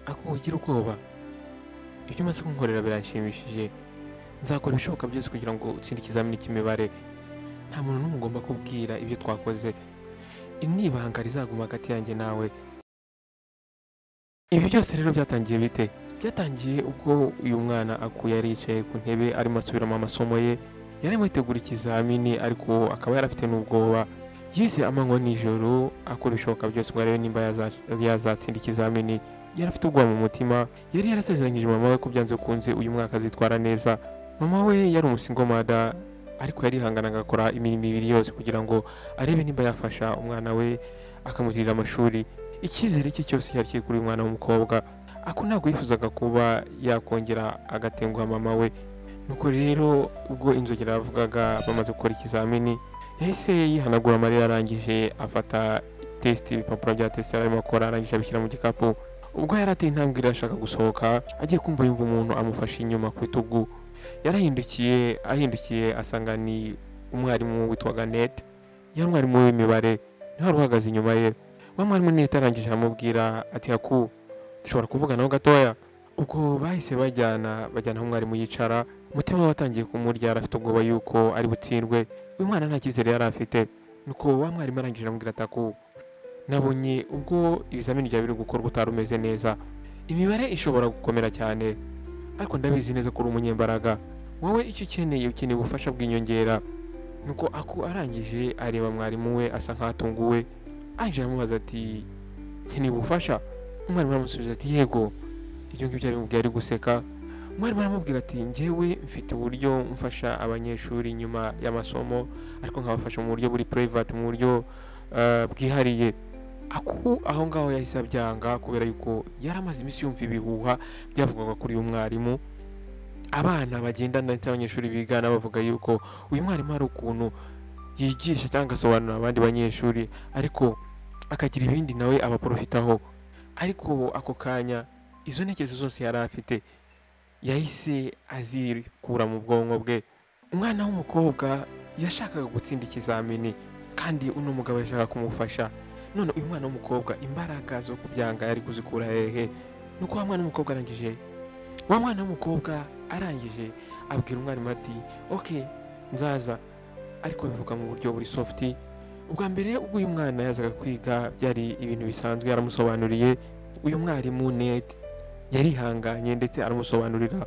ako ugira ubwoba, ibyo umaze kunkorera biranshimishije, nzakora ibishoboka byose kugira ngo utsinde ikizamini cy'imibare, nta muntu n'umwe ugomba kubwira ibyo twakoze, iri ni ibanga rizaguma hagati yanjye nawe. Ibi byose rero byatangiye bite? Byatangiye ubwo uyu mwana akuye yari yicaye ku ntebe arimo asubiramo amasomo ye, yarimo yitegura ikizamini ariko akaba yari afite n'ubwoba, yize amanywa n'ijoro akora ibishoboka byose ngo arebe nimba yazatsinda ikizamini, yari afite ubwoba mu mutima, yari yarasezeranyije mama we ko byanze bikunze uyu mwaka azitwara neza. Mama we yari umusingomada ariko yarihangana agakora imirimo ibiri yose kugira ngo arebe nimba yafasha umwana we akamutirira amashuri. Icyizere cye cyose cyari kiri kuri uyu mwana w'umukobwa, ako ntabwo yifuzaga kuba yakongera agatenguha mama we. Nuko rero ubwo inzogera yavugaga bamaze gukora ikizamini, yahise yihanagura amarira, arangije afata ibipapuro bya test arimo akora, arangije abishyira mu gikapu. Ubwo yari ateye intambwe irashaka gusohoka, agiye kumva yumva umuntu amufashe inyuma ku bitugu, ahindukiye asanga ni umwarimu witwaga Net, yari umwarimu w'imibare, niho wari uhagaze inyuma ye. Wa mwarimu Net arangije aramubwira ati haku dushobora kuvuganaho gatoya. Ubwo bahise bajyana aho umwarimu yicara, umutima we watangiye kumurya, arafite ubwoba yuko ari butsindwe, uyu mwana nta cyizere yari afite. Nuko wa mwarimu arangije aramubwira ati haku nabonye ubwo ibizamini byawe biri gukorwa utari umeze neza, imibare ishobora gukomera cyane ariko ndabizi neza ko uri umunyembaraga, wowe icyo ukeneye ubufasha bw'inyongera. Nuko ako arangije areba mwarimu we asa nk'atunguwe, arangije aramubaza ati nkeneye ubufasha? Umwarimu aramusubiza ati yego. Ibyo ngibyo yabimubwiye ari guseka. Umwarimu aramubwira ati njyewe mfite uburyo mfasha abanyeshuri nyuma y'amasomo ariko nkabafasha mu buryo buri private, mu buryo bwihariye. Ako aho ngaho yahise abyanga kubera yuko yari amaze iminsi yumva ibihuha byavugaga kuri uyu mwarimu, abana bagendana n'abanyeshuri bigana bavuga yuko uyu mwarimu hari ukuntu yigisha cyangwa agasobanurira abandi banyeshuri ariko akagira ibindi nawe abaprofitaho. Ariko ako kanya izo ntekerezo zose yari afite yahise azikura mu bwonko bwe. Umwana w'umukobwa yashakaga gutsinda ikizamini kandi uno mugabo yashaka kumufasha, none uyu mwana w'umukobwa imbaraga zo kubyanga yari kuzikura hehe? Nuko wa mwana w'umukobwa arangije abwira umwarimu ati ok nzaza, ariko bivuga mu buryo buri soft. Ubwa mbere ubwo uyu mwana yazaga kwiga byari ibintu bisanzwe, yaramusobanuriye. Uyu mwarimu Net yarihanganye ndetse yamusobanurira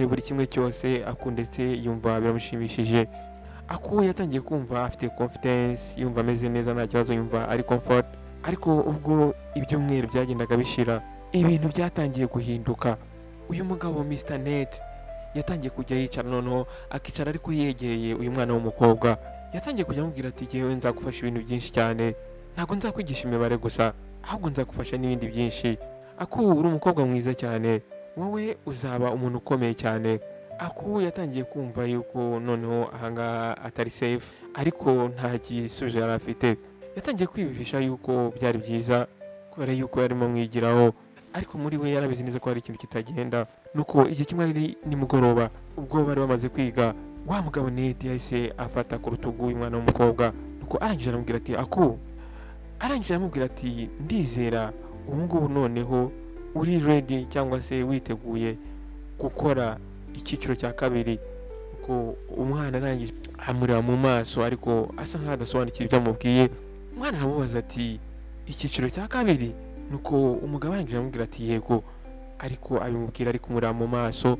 buri kimwe cyose, ndetse yumva biramushimishije. Ako yatangiye kumva afite confidence, yumva ameze neza nta kibazo, yumva ari comfort. Ariko ubwo ibyumweru byagendaga bishira, ibintu byatangiye guhinduka. Uyu mugabo Mr Net yatangiye kujya yicara, noneho akicara ariko yegeye uyu mwana w'umukobwa. Yatangiye kujya amubwira ati jyewe nzagufasha ibintu byinshi cyane, ntabwo nzakwigisha imibare gusa ahubwo nzagufasha n'ibindi byinshi. Ako uri umukobwa mwiza cyane, wowe uzaba umuntu ukomeye cyane. Ako yatangiye kumva yuko noneho ahangaha atari safe, ariko nta gisubizo yari afite. Yatangiye kwibivisha yuko byari byiza kubera yuko yarimo mwigiraho, ariko muri we yarabizi neza ko hari ikintu kitagenda. Nuko igihe kimwe ari nimugoroba ubwo bari bamaze kwiga, wa mugabo Net yahise afata ku rutugu uyu mwana w'umukobwa. Nuko arangije aramubwira ati ndizera ubu ngubu noneho uri ready cyangwa se witeguye gukora icyiciro cya kabiri. Nuko umwana arangije amureba mu maso ariko asa nkaho adasobanukiwe ibyo amubwiye. Umwana aramubaza ati icyiciro cya kabiri? Nuko umugabo arangije aramubwira ati yego, ariko abimubwira ari kumureba mu maso.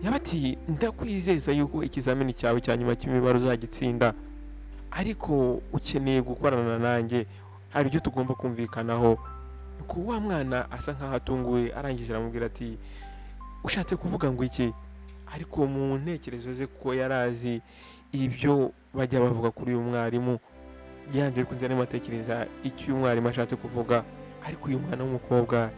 Yaba ati ndakwizeza yuko ikizamini cyawe cya nyuma cy'imibare uzagitsinda, ariko ukeneye gukorana nanjye, hari ibyo tugomba kumvikanaho. Nuko wa mwana asa nkaho atunguwe, arangije aramubwira ati ushatse kuvuga ngo iki? Ariko mu ntekerezo ze ko yari azi ibyo bajya bavuga kuri uyu mwarimu, byanze bikunze arimo atekereza icyo uyu mwarimu ashatse kuvuga. Ariko uyu mwana w'umukobwa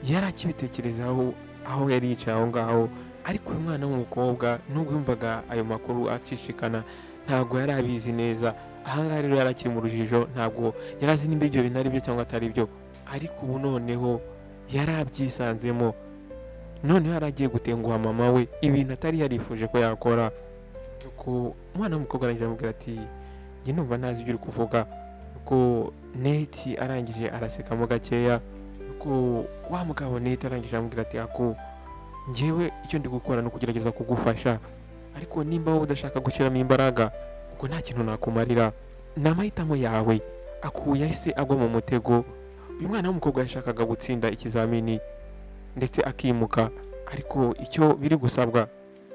yari akibitekerezaho aho yari yicaye aho ngaho. Ariko uyu mwana w'umukobwa nubwo yumvaga ayo makuru acishikana, ntabwo yari abizi neza. Ahangaha rero yari akiri mu rujijo, ntabwo yari azi nimba ibyo bintu ari byo cyangwa atari byo. Ariko ubu noneho yari abyisanzemo, noneho yari agiye gutenguha mama we ibintu atari yarifuje ko yakora. Nuko umwana w'umukobwa arangije aramubwira ati njye numva ntazi ibyo uri kuvuga. Nuko Net arangije arasekamo gakeya. nuko wa mugabo Nate arangije amubwira ati aku njyewe icyo ndi gukora ni ukugerageza kugufasha, ariko nimba wowe udashaka gushyiramo imbaraga ubwo nta kintu nakumarira, ni amahitamo yawe. Aku yahise agwa mu mutego. Uyu mwana w'umukobwa yashakaga gutsinda ikizamini ndetse akimuka, ariko icyo biri gusabwa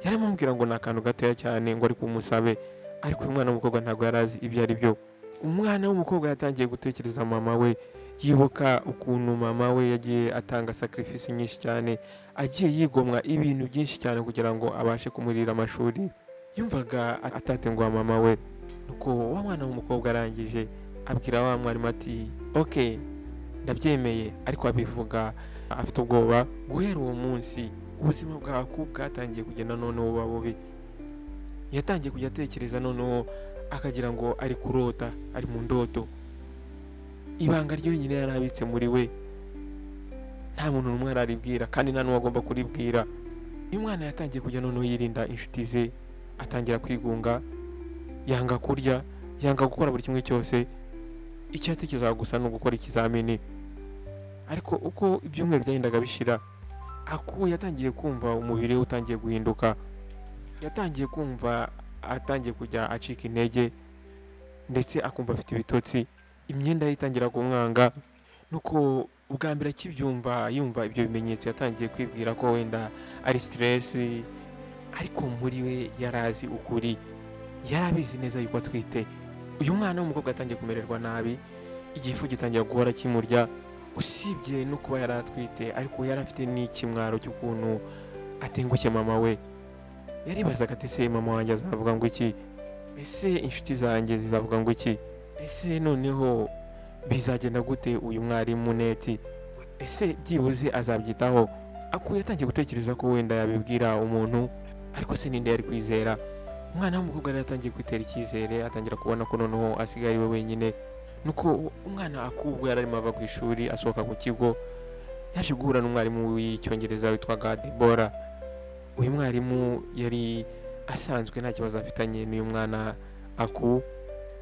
yaramubwira ngo ni akantu gatoya cyane ngo ari kumusabe, ariko uyu mwana w'umukobwa ntabwo yari azi ibyo ari byo. Umwana w'umukobwa yatangiye gutekereza mama we, yibuka ukuntu mama we yagiye atanga sacrifice nyinshi cyane, agiye yigomwa ibintu byinshi cyane kugira ngo abashe kumurira amashuri. Yumvaga atatenguha mama we. Nuko wa mwana w'umukobwa arangije abwira wa mwarimu ati okay ndabyemeye, ariko abivuga afite ubwoba. Guhera uwo munsi ubuzima bwaku bwatangiye kugenda noneho buba bubi. Yatangiye kujya atekereza noneho akagira ngo ari kurota, ari mu ndoto. Ibanga ryonyine yari abitse muri we nta muntu n'umwe araribwira, kandi nta n'uwo agomba kuribwira. Uyu mwana yatangiye kujya noneho yirinda inshuti ze, atangira kwigunga, yanga kurya, yanga gukora buri kimwe cyose. Icyo yatekerezaga gusa ni ugukora ikizamini. Ariko uko ibyumweru byagendaga bishira, aku yatangiye kumva umubiri we utangiye guhinduka. Yatangiye kumva atangiye kujya acika intege, ndetse akumva afite ibitotsi, imyenda ye itangira kumwanga. Nuko ubwa mbere akibyumva, yumva ibyo bimenyetso, yatangiye kwibwira ko wenda ari stress, ariko muri we yarazi ukuri, yarabizi neza yuko atwite. Uyu mwana w'umukobwa yatangiye kumererwa nabi, igifu gitangira guhora kimurya. Usibye no kuba yari atwite, ariko yari afite n'ikimwaro cy'ukuntu atengushye mama we. Yaribazaga ati ese mama wanjye azavuga ngo iki, ese inshuti zanjye zizavuga ngo iki, ese noneho bizagenda gute uyu mwarimu Nate, ese byibuze azabyitaho. Aku yatangiye gutekereza ko wenda yabibwira umuntu, ariko se ninde yari kwizera. Umwana w'umukobwa yari yatangiye kwitera icyizere, atangira kubona ko noneho asigaye ari we wenyine. Nuko umwana akubwo yari arimo ava ku ishuri asohoka ku kigo, yaje guhura n'umwarimu w'icyongereza witwaga Deborah. Uyu mwarimu yari asanzwe nta kibazo afitanye n'uyu mwana aku.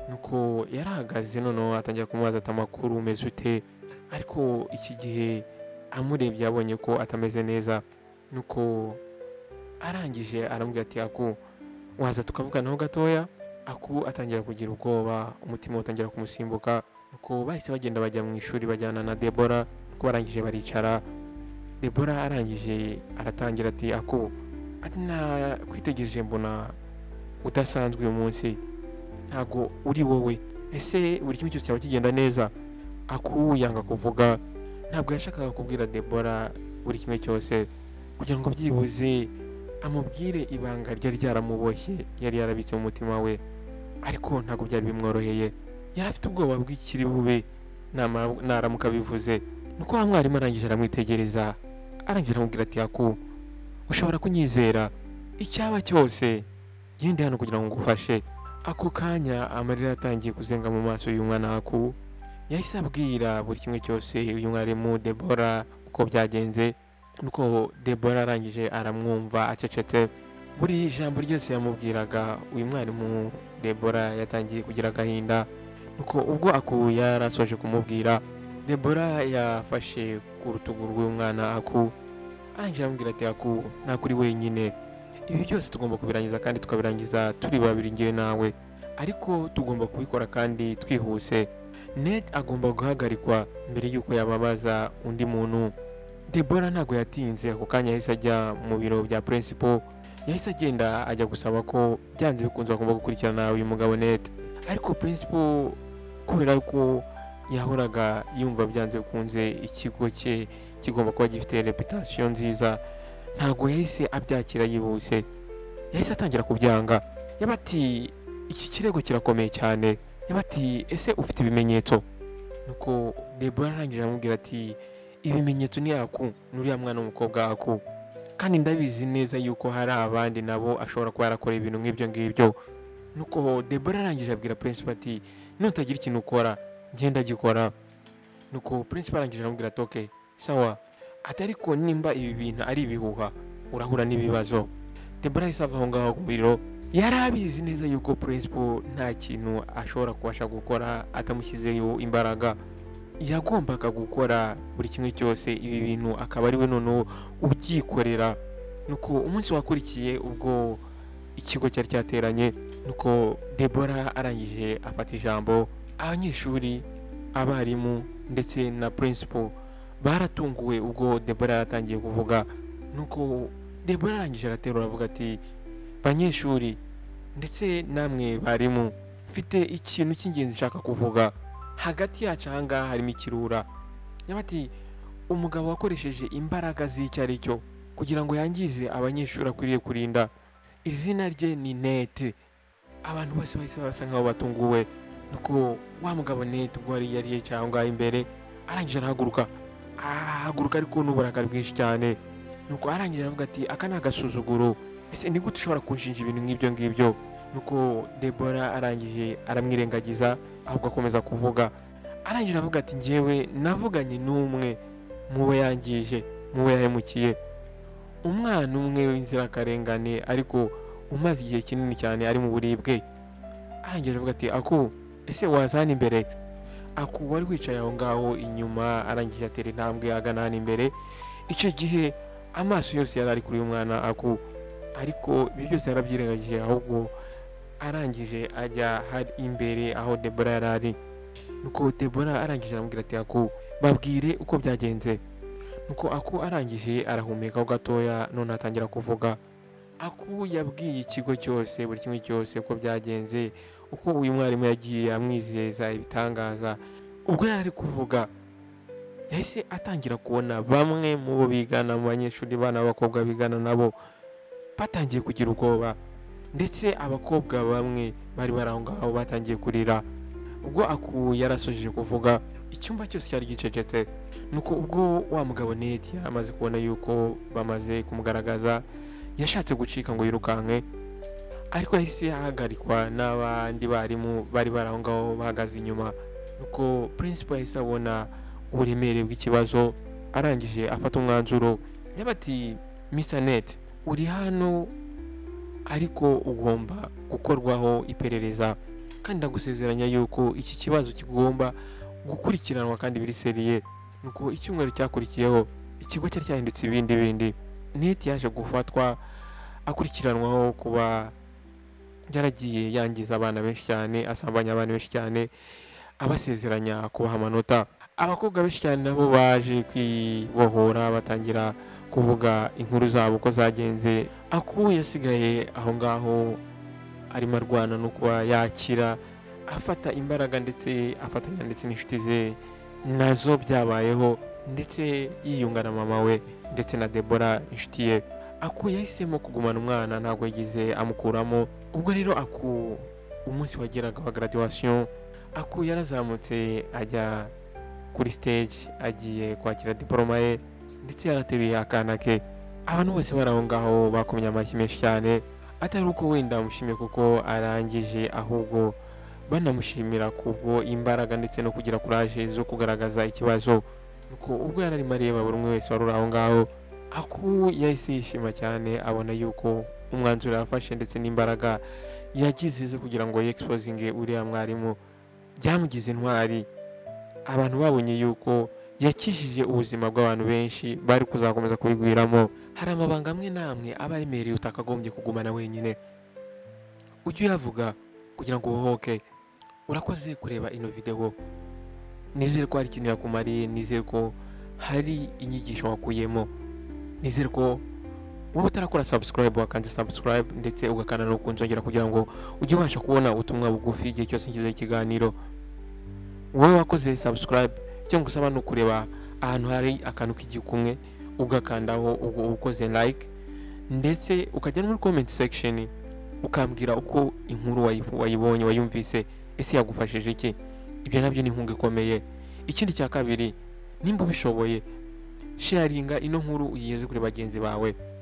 Nuko yarahagaze noneho atangira kumubaza ati amakuru umeze ute, ariko iki gihe amurebye abonye ko atameze neza. Nuko arangije aramubwira ati aku waza tukavuganaho gatoya. Aku atangira kugira ubwoba, umutima utangira kumusimbuka. Nuko bahise bagenda bajya mu ishuri bajyana na Deborah. Nuko barangije baricara. Deborah arangije aratangira ati aku ati na kwitegereje mbona udasanzwe uyu munsi, ntago uri wowe, ese buri kimwe cyose cyaba kigenda neza. Aku yanga kuvuga, ntabwo yashakaga kubwira Deborah buri kimwe cyose kugira ngo byibuze amubwire ibanga ryari ryaramuboshye, yari yarabitse mu mutima we, ariko ntabwo byari bimworoheye. Yari afite ubwoba bw'ikiri bube naramuka bivuze. Nuko wa mwarimu arangije aramwitegereza, arangije aramubwira ati aku ushobora kunyizera, icyaba cyose gende hano kugira ngo ngufashe. Ako kanya amarira atangiye kuzenga mu maso y'uyu mwana aku. Yahise abwira buri kimwe cyose uyu mwarimu Deborah uko byagenze. Nuko Deborah arangije aramwumva acecetse. Buri jambo ryose yamubwiraga uyu mwarimu Deborah yatangiye kugira agahinda. Nuko ubwo aku yarasoje kumubwira, Deborah yafashe ku rutugu rw'uyu mwana aku, arangije aramubwira ati aku ntabwo uri wenyine, ibi byose tugomba kubirangiza kandi tukabirangiza turi babiri njyewe nawe, ariko tugomba kubikora kandi twihuse. Nate agomba guhagarikwa mbere y'uko yababaza undi muntu. Deborah ntabwo yatinze, ako kanya yahise ajya mu biro bya principal. Yahise agenda ajya gusaba ko byanze bikunze agomba gukurikirana uyu mugabo Nate, ariko principal kubera ko yahoraga yumva byanze bikunze ikigo cye kigomba kuba gifite reputation nziza, ntabwo yahise abyakira yihuse. Yahise atangira kubyanga. Yabati iki kirego kirakomeye cyane, yabati ese ufite ibimenyetso. Nuko Deborah arangije aramubwira ati ibimenyetso ni aku, nuriya mwana w'umukobwa aku, kandi ndabizi neza yuko hari abandi nabo ashobora kuba yarakora ibintu nk'ibyo ngibyo. Nuko Deborah arangije abwira principal ati nutagira ikintu ukora ngenda gikora. Nuko principal arangije aramubwira ati okay sawa, ati ariko nimba ibi bintu ari ibihuha urahura n'ibibazo. Deborah yahise ava aho ngaho ku biro. Yari abizi neza yuko principal nta kintu ashobora kubasha gukora atamushyizeyo imbaraga. yagombaga gukora buri kimwe cyose, ibi bintu akaba ari we noneho ubyikorera. Nuko umunsi wakurikiye ubwo ikigo cyari cyateranye, nuko Deborah arangije afata ijambo, abanyeshuri, abarimu ndetse na principal baratunguwe ubwo Deborah yaratangiye kuvuga. Nuko Deborah arangije araterura avuga ati, banyeshuri ndetse namwe barimu, mfite ikintu cy'ingenzi nshaka kuvuga. Hagati yacu aha ngaha harimo ikirura. Nyabati umugabo wakoresheje imbaraga z'icyo ari cyo kugira ngo yangize abanyeshuri akwiriye kurinda. Izina rye ni Nate. Abantu bose bahise basa nkaho batunguwe. Nuko wa mugabo Nate ubwo yari yicaye aho ngaho imbere, arangije arahaguruka ariko n'uburakari bwinshi cyane. Nuko arangije aravuga ati, aka ni agasuzuguro, ese ni gute ushobora kunshinja ibintu nk'ibyo ngibyo? Nuko Deborah arangije aramwirengagiza, ahubwo akomeza kuvuga. Arangije aravuga ati, njyewe navuganye n'umwe mu bo yangije, mu bo yahemukiye, umwana umwe w'inzirakarengane ariko umaze igihe kinini cyane ari mu buribwe. Arangije aravuga ati, aku ese wazana imbere? Aku wari wicaye aho ngaho inyuma, arangije atera intambwe agana hano imbere. Icyo gihe amaso yose yari ari kuri uyu mwana Aku, ariko ibyo byose yarabyirengagije, ahubwo arangije ajya hari imbere aho Deborah yari ari. Nuko Deborah arangije aramubwira ati, Aku babwire uko byagenze. Nuko Aku arangije arahumekaho gatoya, none atangira kuvuga. Aku yabwiye ikigo cyose buri kimwe cyose uko byagenze, uko uyu mwarimu yagiye amwizeza ibitangaza. Ubwo yari ari kuvuga, yahise atangira kubona bamwe mu bo bigana, mu banyeshuri bana b'abakobwa bigana nabo batangiye kugira ubwoba, ndetse abakobwa bamwe bari bari aho ngaho batangiye kurira. Ubwo Aku yarasojeje kuvuga, icyumba cyose cyari gicecetse. Nuko ubwo wa mugabo Nate yari amaze kubona yuko bamaze kumugaragaza, yashatse gucika ngo yirukanke, ariko yahise ahagarikwa n'abandi barimu bari bari aho ngaho bahagaze inyuma. Nuko principal yahise abona uburemere bw'ikibazo, arangije afata umwanzuro. Yabati, Mr. Nate, uri hano ariko ugomba gukorwaho iperereza, kandi ndagusezeranya yuko iki kibazo kigomba gukurikiranwa kandi biri seriye. Nuko icyumweru cyakurikiyeho ikigo cyari cyahindutse ibindi. Nate yaje gufatwa akurikiranwaho kuba yaragiye yangiza abana benshi cyane, asambanya abana benshi cyane, abasezeranya kubaha amanota. Abakobwa benshi cyane nabo baje kwibohora, batangira kuvuga inkuru zabo uko zagenze. Aku yasigaye aho ngaho arimo arwana no kuba yakira, afata imbaraga ndetse afatanya ndetse n'inshuti ze nazo byabayeho, ndetse yiyunga na mama we ndetse na Deborah inshuti ye. Aku yahisemo kugumana umwana, ntabwo yagize amukuramo. Ubwo rero Aku umunsi wageraga wa graduation, Aku yarazamutse ajya kuri stage, agiye kwakira diploma ye, ndetse yarateruye akana ke. Abantu bose bari aho ngaho bakomye amashyi menshi cyane, atari uko wenda amushimiye kuko arangije, ahubwo banamushimira kubwo imbaraga ndetse no kugira courage zo kugaragaza ikibazo. Nuko ubwo yari arimo areba buri umwe wese wari aho ngaho, Aku yahise yishima cyane, abona yuko umwanzuro yafashe ndetse n'imbaraga yagize zo kugira ngo yexposinge uriya mwarimu byamugize intwari. Abantu babonye yuko yakijije ubuzima bw'abantu benshi bari kuzakomeza kubigwiramo. Hari amabanga amwe namwe aba aremereye utakagombye kugumana wenyine, ujye uyavuga kugira ngo ubohoke. Urakoze kureba ino video, nizere ko hari ikintu yakumariye, nizere ko hari inyigisho wakuyemo, nizere ko wowe utarakora subscribe wakanda subscribe, ndetse ugakanda no kunzongera kugira ngo ujye ubasha kubona ubutumwa bugufi igihe cyose nshyizeho ikiganiro. Wowe wakoze subscribe, icyo ngusaba ni ukureba ahantu hari akantu k'igikumwe ugakandaho, ubwo ukoze like, ndetse ukajya muri comment section ukambwira uko inkuru wayibonye, wayumvise, ese yagufashije iki. Ibyo nabyo ni inkunga ikomeye. Ikindi cya kabiri, nimba ubishoboye, sharinga ino nkuru uyigeze kuri bagenzi bawe.